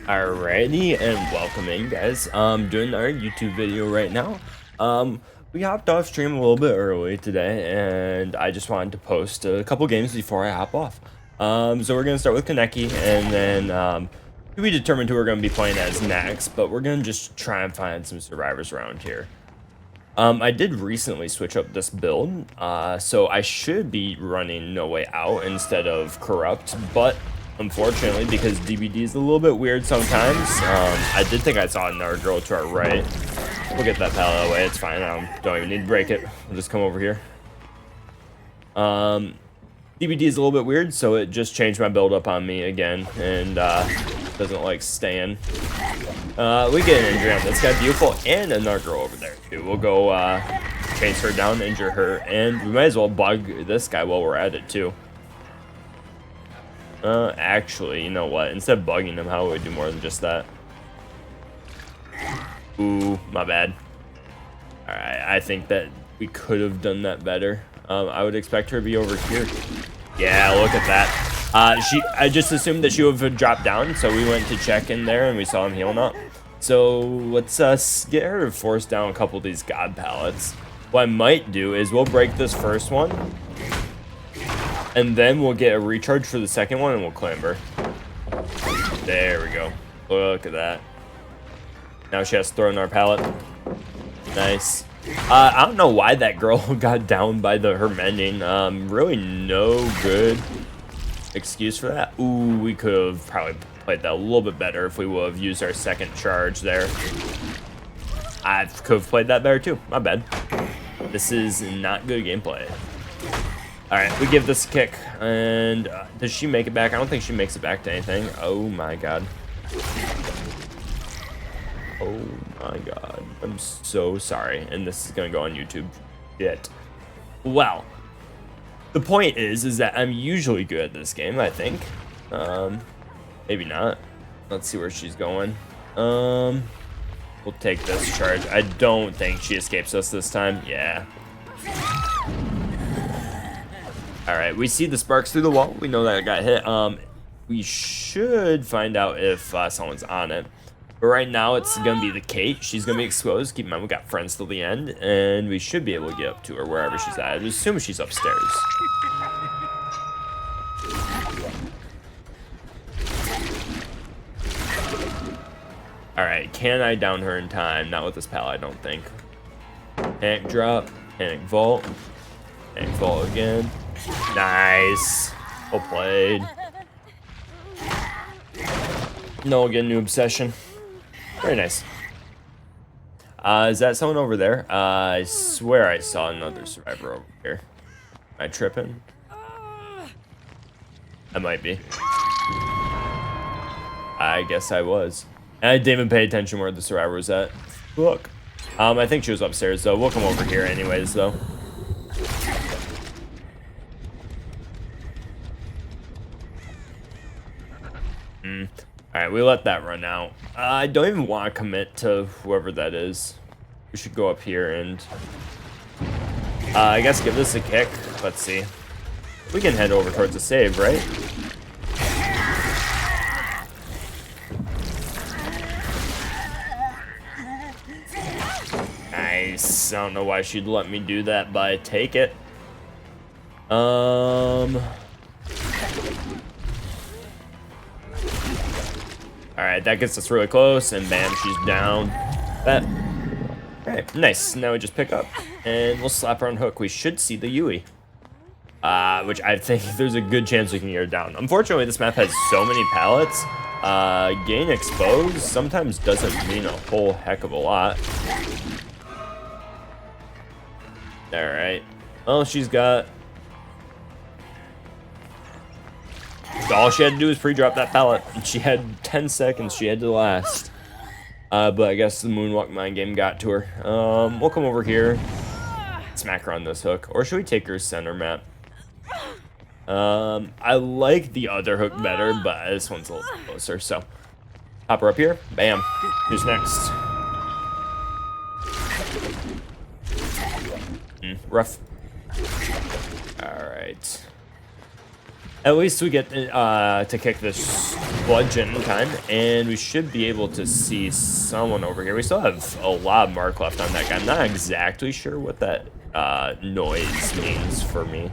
Alrighty, and welcome in, guys. Doing our YouTube video right now. We hopped off stream a little bit early today, and I just wanted to post a couple games before I hop off. So we're gonna start with Kaneki, and then we determined who we're gonna be playing as next, but we're gonna just try and find some survivors around here. I did recently switch up this build, so I should be running No Way Out instead of Corrupt, but unfortunately, because DbD is a little bit weird sometimes, I did think I saw another girl to our right. We'll get that pallet out of the way, it's fine, I don't even need to break it. We'll just come over here. DbD is a little bit weird, so it just changed my build up on me again, and doesn't like staying. We get an injury on this guy, beautiful, and another girl over there too. We'll go chase her down, injure her, and we might as well bug this guy while we're at it too. Actually, you know what? Instead of bugging him, how would we do more than just that? Ooh, my bad. Alright, I think that we could have done that better. I would expect her to be over here. Yeah, look at that. I just assumed that she would have dropped down, so we went to check in there and we saw him healing up. So let's get her to force down a couple of these god pallets. What I might do is we'll break this first one, and then we'll get a recharge for the second one and we'll clamber. There we go. Look at that. Now she has to throw in our pallet. Nice. I don't know why that girl got down by her mending. Really no good excuse for that. Ooh, we could have probably played that a little bit better if we would have used our second charge there. I could have played that better too. My bad. This is not good gameplay. Alright, we give this a kick. And does she make it back? I don't think she makes it back to anything. Oh my god. Oh my god. I'm so sorry. And this is gonna go on YouTube. Shit. Well, the point is that I'm usually good at this game, I think. Maybe not. Let's see where she's going. We'll take this charge. I don't think she escapes us this time. Yeah. Alright, we see the sparks through the wall. We know that it got hit. We should find out if someone's on it. But right now, it's going to be the Kate. She's going to be exposed. Keep in mind, we got friends till the end. And we should be able to get up to her wherever she's at. I assume she's upstairs. Alright, can I down her in time? Not with this pal, I don't think. Panic drop. Panic vault. Panic vault again. Nice. Well played. No, again, new obsession. Very nice. Is that someone over there? I swear I saw another survivor over here. Am I tripping? I might be. I guess I was. And I didn't even pay attention where the survivor was at. Look. I think she was upstairs, though. We'll come over here anyways, though. Alright, we let that run out. I don't even want to commit to whoever that is. We should go up here and... I guess give this a kick. Let's see. We can head over towards the save, right? Nice. I don't know why she'd let me do that, but I take it. Alright, that gets us really close, and bam, she's down. Alright, nice. Now we just pick up, and we'll slap her on hook. We should see the Yui. Which I think there's a good chance we can get her down. Unfortunately, this map has so many pallets. Getting exposed sometimes doesn't mean a whole heck of a lot. Alright. Well, she's got... all she had to do was pre-drop that pallet. She had 10 seconds she had to last. But I guess the moonwalk mind game got to her. We'll come over here. Smack her on this hook. Or should we take her center map? I like the other hook better, but this one's a little closer. So, hop her up here. Bam. Who's next? Rough. Alright. At least we get to kick this bludgeon kind, and we should be able to see someone over here. We still have a lot of mark left on that guy. I'm not exactly sure what that noise means for me.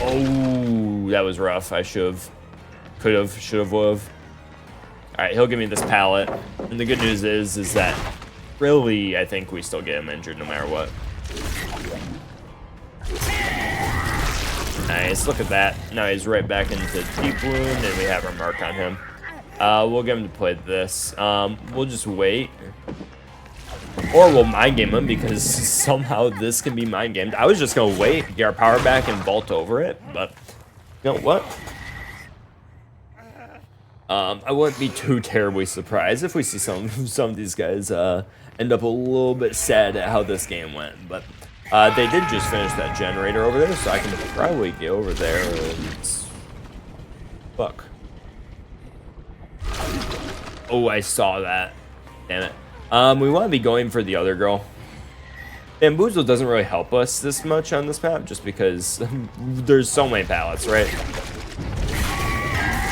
Oh, that was rough. I should've, could've, should've, would've. All right, he'll give me this pallet, and the good news is that really I think we still get him injured no matter what. Nice, look at that. Now he's right back into deep wound, and we have our mark on him. We'll get him to play this. We'll just wait. Or we'll mind game him, because somehow this can be mind gamed. I was just gonna wait, get our power back, and vault over it, but you know what? I wouldn't be too terribly surprised if we see some of these guys end up a little bit sad at how this game went, but they did just finish that generator over there, so I can probably get over there and... Fuck. Oh, I saw that. Damn it. We want to be going for the other girl. Bamboozle doesn't really help us this much on this map, just because there's so many pallets, right?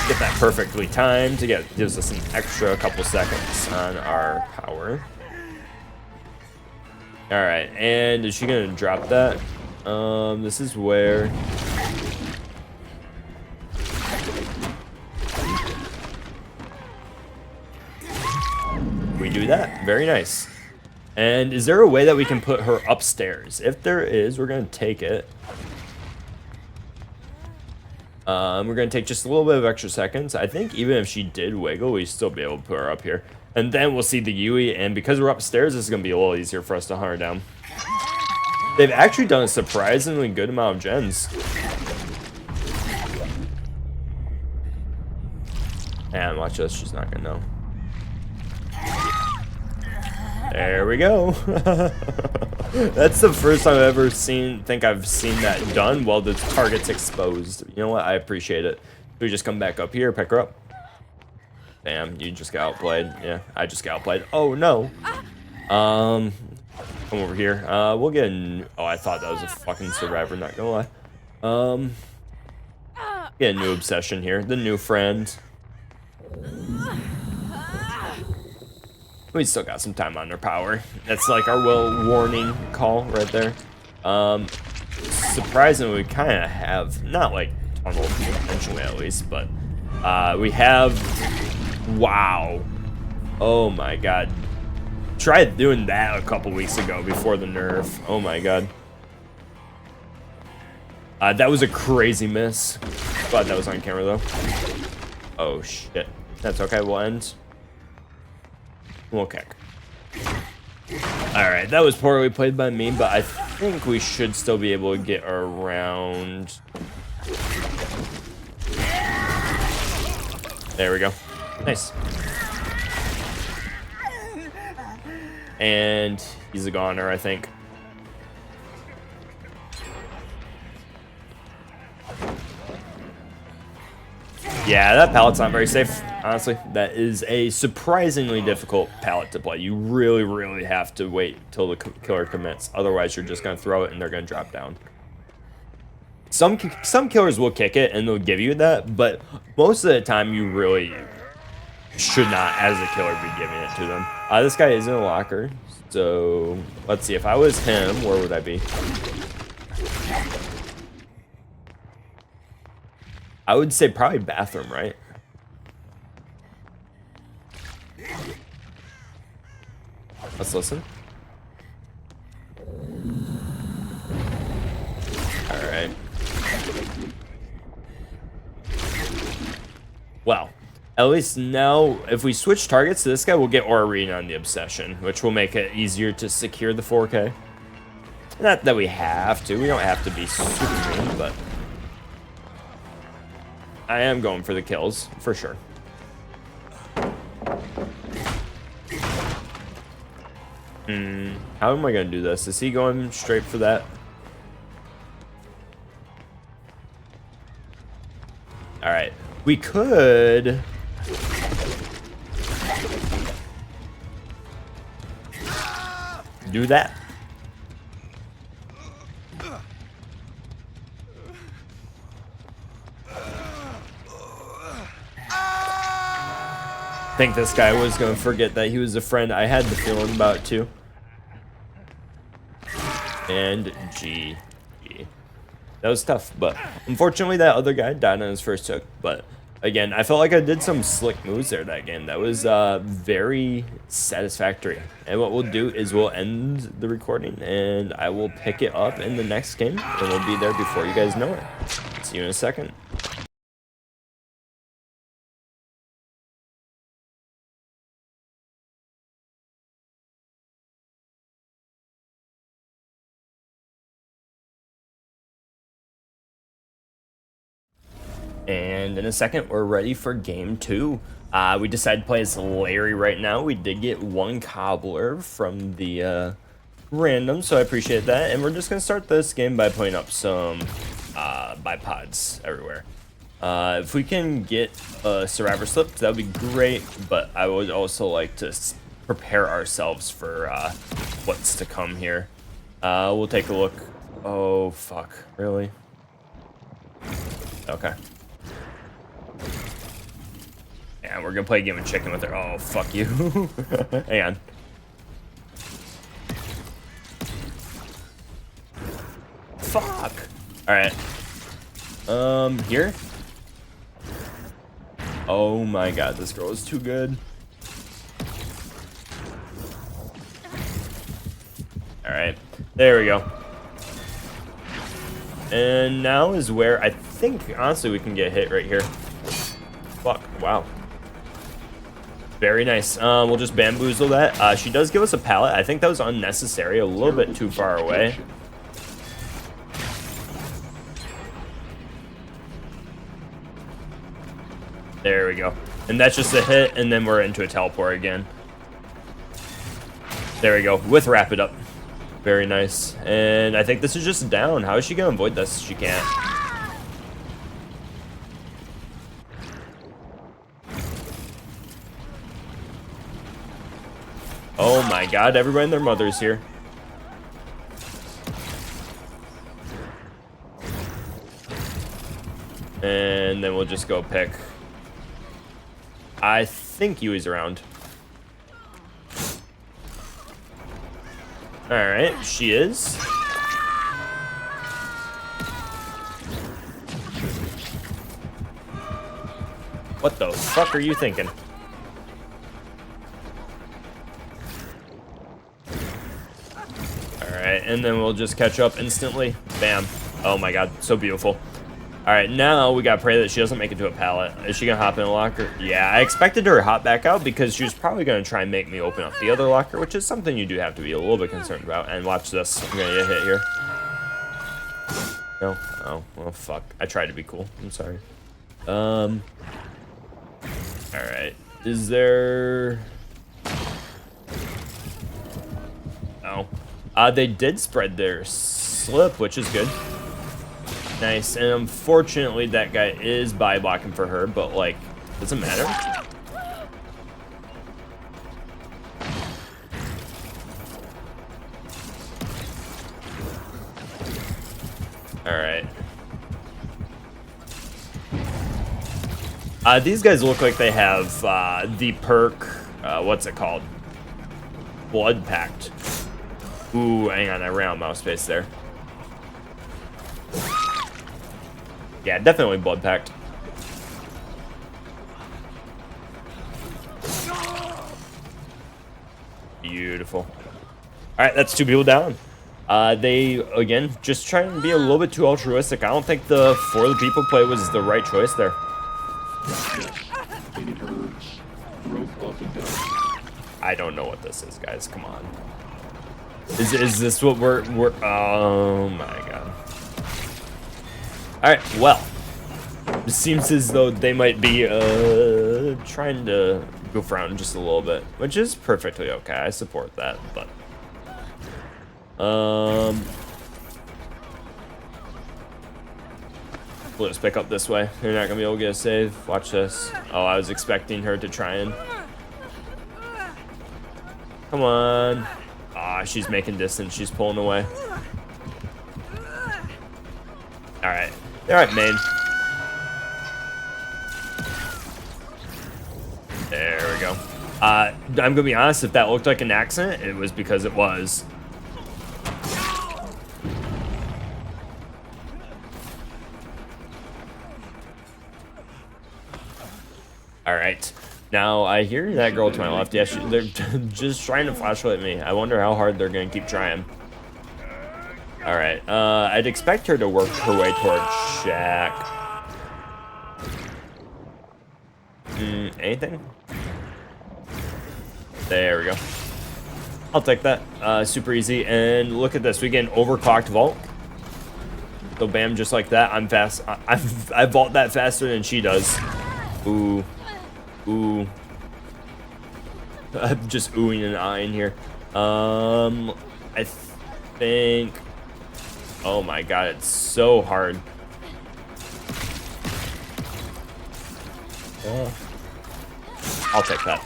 Get that perfectly timed to gives us an extra couple seconds on our power. All right, and is she gonna drop that? This is where we do that. Very nice. And is there a way that we can put her upstairs? If there is, we're gonna take it. We're gonna take just a little bit of extra seconds. I think even if she did wiggle, we'd still be able to put her up here. And then we'll see the Yui, and because we're upstairs, this is gonna be a little easier for us to hunt her down. They've actually done a surprisingly good amount of gens. And watch this, she's not gonna know. There we go. That's the first time I've ever think I've seen that done while the target's exposed. You know what? I appreciate it. We just come back up here, pick her up. Damn, you just got outplayed. Yeah, I just got outplayed. Oh no. Come over here. We'll get a oh, I thought that was a fucking survivor, not gonna lie. Get a new obsession here. The new friend. We still got some time on their power. That's like our warning call right there. Surprisingly, we kind of have, not like tunnel intentionally at least, but we have, wow. Oh my god. Tried doing that a couple weeks ago before the nerf. Oh my god. That was a crazy miss. Glad that was on camera though. Oh shit. That's okay, we'll end. We'll kick. Alright, that was poorly played by me, but I think we should still be able to get around. There we go. Nice. And he's a goner, I think. Yeah, that pallet's not very safe, honestly. That is a surprisingly difficult pallet to play. You really, really have to wait till the killer commits. Otherwise, you're just going to throw it and they're going to drop down. Some killers will kick it and they'll give you that, but most of the time you really should not, as a killer, be giving it to them. This guy is in a locker, so let's see. If I was him, where would I be? I would say probably bathroom, right? Let's listen. All right. Well, at least now, if we switch targets to this guy, we'll get Aura Reading on the Obsession, which will make it easier to secure the 4K. Not that we have to. We don't have to be super mean, but I am going for the kills, for sure. How am I going to do this? Is he going straight for that? All right. We could... do that. think this guy was gonna forget that he was a friend. I had the feeling about it too. And G. That was tough, but unfortunately that other guy died on his first hook. But again, I felt like I did some slick moves there that game. That was very satisfactory. And what we'll do is we'll end the recording and I will pick it up in the next game and we'll be there before you guys know it. See you in a second. And in a second, we're ready for game 2. We decided to play as Larry right now. We did get one cobbler from the random, so I appreciate that. And we're just going to start this game by putting up some bipods everywhere. If we can get a survivor slip, that would be great. But I would also like to prepare ourselves for what's to come here. We'll take a look. Oh, fuck. Really? Okay. Yeah, we're gonna play a game of chicken with her. Oh, fuck you. Hang on. Fuck. Alright. Here? Oh my god, this girl is too good. Alright. There we go. And now is where I think, honestly, we can get hit right here. Fuck. Wow. Very nice. We'll just bamboozle that. She does give us a pallet. I think that was unnecessary. A little bit too far away. There we go. And that's just a hit, and then we're into a teleport again. There we go. With wrap it up. Very nice. And I think this is just down. How is she going to avoid this? She can't. Oh my god, everybody and their mother's here. And then we'll just go pick. I think Yui's around. Alright, she is. What the fuck are you thinking? Alright, and then we'll just catch up instantly. Bam. Oh my god, so beautiful. Alright, now we gotta pray that she doesn't make it to a pallet. Is she gonna hop in a locker? Yeah, I expected her to hop back out because she was probably gonna try and make me open up the other locker, which is something you do have to be a little bit concerned about. And watch this. I'm gonna get hit here. No? Oh, well, fuck. I tried to be cool. I'm sorry. Alright. Is there... No. They did spread their slip, which is good. Nice, and unfortunately that guy is buy blocking for her, but like, doesn't matter. Alright. These guys look like they have the perk, what's it called? Blood Pact. Ooh, hang on, I ran out of mouse space there. Yeah, definitely blood packed. Beautiful. Alright, that's 2 people down. They, again, just trying to be a little bit too altruistic. I don't think the for the people play was the right choice there. I don't know what this is, guys. Come on. Is this what we're oh my god. Alright, well. It seems as though they might be trying to goof around just a little bit, which is perfectly okay. I support that, but we'll just pick up this way. They're not gonna be able to get a save. Watch this. Oh, I was expecting her to try and come on. Ah, she's making distance. She's pulling away. Alright. Alright, main. There we go. I'm gonna be honest, if that looked like an accident, it was because it was. All right. Now, I hear that girl to my left. Yeah, they're just trying to flashlight me. I wonder how hard they're going to keep trying. All right. I'd expect her to work her way towards Shaq. Anything? There we go. I'll take that. Super easy. And look at this. We get an overclocked vault. So bam, just like that. I'm fast. I vault that faster than she does. Ooh. Ooh. I'm just oohing and eyeing here. I think... Oh my god, it's so hard. Oh. I'll take that.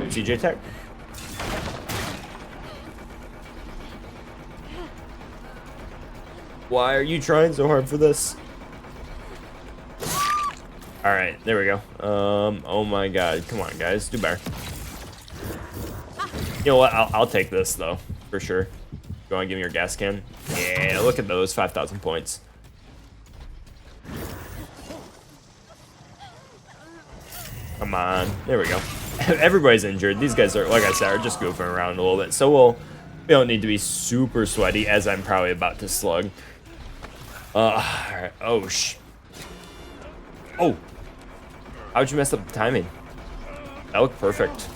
CJ Tech. Why are you trying so hard for this? All right, there we go. Oh my god, come on, guys, do better. You know what? I'll take this though, for sure. You want to give me your gas can? Yeah, look at those 5,000 points. Come on, there we go. Everybody's injured. These guys are, like I said, are just goofing around a little bit. So we don't need to be super sweaty, as I'm probably about to slug. Alright. Oh, oh. How'd you mess up the timing? That looked perfect.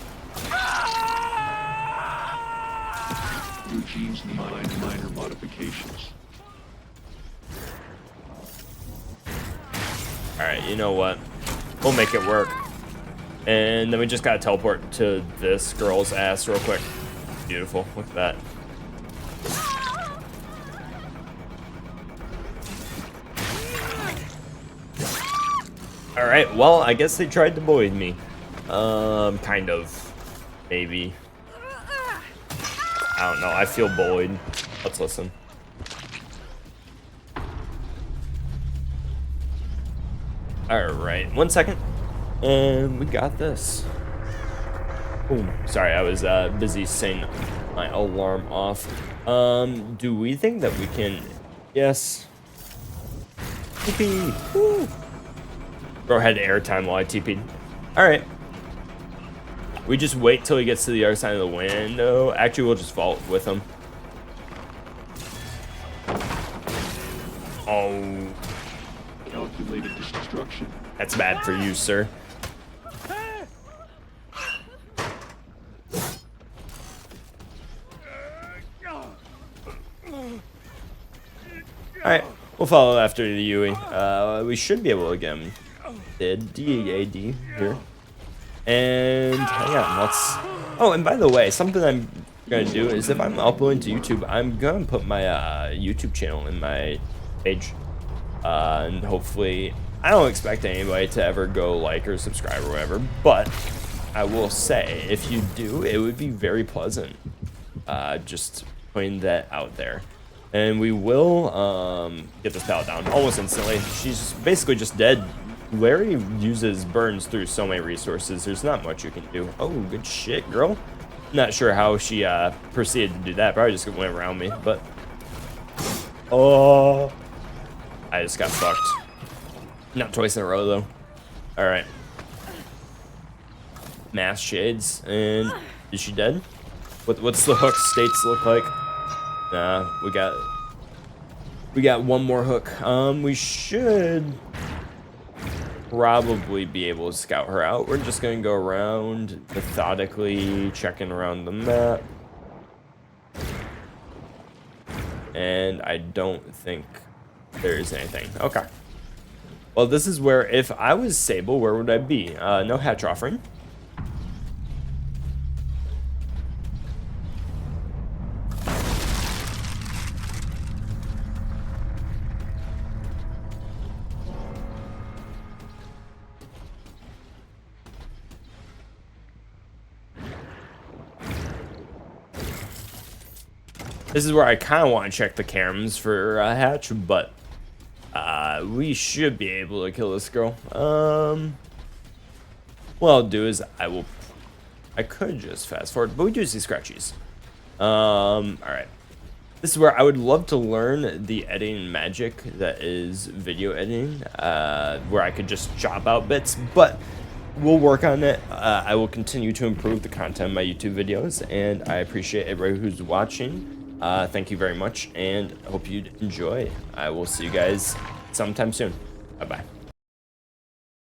Routines and minor modifications. Alright, you know what? We'll make it work. And then we just gotta teleport to this girl's ass real quick. Beautiful. Look at that. Alright, well, I guess they tried to bully me. Kind of. Maybe. I don't know. I feel bullied. Let's listen. Alright, 1 second. And we got this. Boom. Sorry, I was busy saying my alarm off. Do we think that we can... Yes. TP. Woo. Bro had airtime while I TP'd. Alright. We just wait till he gets to the other side of the window. Actually, we'll just vault with him. Oh. Calculated destruction. That's bad for you, sir. Alright, we'll follow after the Yui. We should be able to get him. DbD here. And hang on, let's... Oh, and by the way, something I'm gonna do is if I'm uploading to YouTube, I'm gonna put my YouTube channel in my page. And hopefully, I don't expect anybody to ever go like or subscribe or whatever, but I will say, if you do, it would be very pleasant. Just putting that out there. And we will get this pallet down almost instantly. She's basically just dead. Larry uses burns through so many resources. There's not much you can do. Oh, good shit, girl. Not sure how she proceeded to do that. Probably just went around me, but... Oh... I just got fucked. Not twice in a row, though. Alright. Mass shades. And... Is she dead? What's the hook states look like? Nah, we got one more hook. We should probably be able to scout her out. We're just gonna go around methodically, checking around the map. And I don't think there's anything. Okay. Well, this is where, if I was Sable, where would I be? No hatch offering. This is where I kind of want to check the cams for hatch, but we should be able to kill this girl. What I'll do is I could just fast forward, but we do see scratchies. All right. This is where I would love to learn the editing magic that is video editing, where I could just chop out bits, but we'll work on it. I will continue to improve the content of my YouTube videos, and I appreciate everybody who's watching. Thank you very much, and I hope you enjoy. I will see you guys sometime soon. Bye-bye.